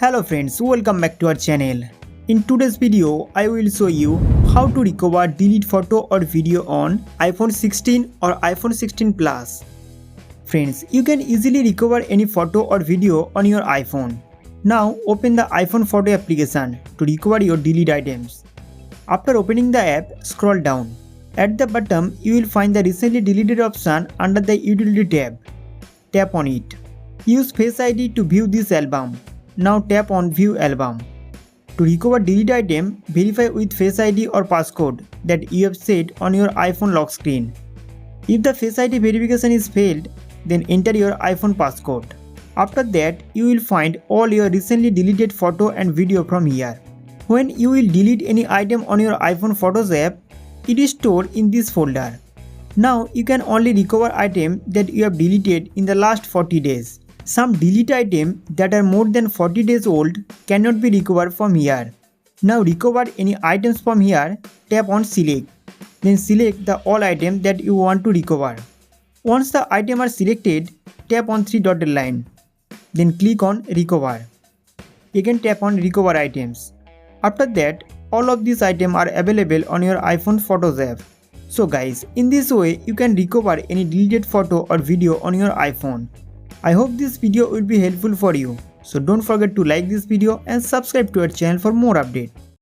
Hello friends, welcome back to our channel. In today's video, I will show you how to recover delete photo or video on iPhone 16 or iPhone 16 Plus. Friends, you can easily recover any photo or video on your iPhone. Now open the iPhone photo application to recover your delete items. After opening the app, scroll down. At the bottom, you will find the recently deleted option under the utility tab. Tap on it. Use Face ID to view this album. Now tap on View Album. To recover delete item, verify with Face ID or passcode that you have set on your iPhone lock screen. If the Face ID verification is failed, then enter your iPhone passcode. After that, you will find all your recently deleted photo and video from here. When you will delete any item on your iPhone Photos app, it is stored in this folder. Now you can only recover items that you have deleted in the last 40 days. Some delete items that are more than 40 days old cannot be recovered from here. Now recover any items from here, tap on Select. Then select the all items that you want to recover. Once the items are selected, tap on 3 dotted line. Then click on Recover. Again tap on Recover items. After that, all of these items are available on your iPhone Photos app. So guys, in this way you can recover any deleted photo or video on your iPhone. I hope this video will be helpful for you. So don't forget to like this video and subscribe to our channel for more updates.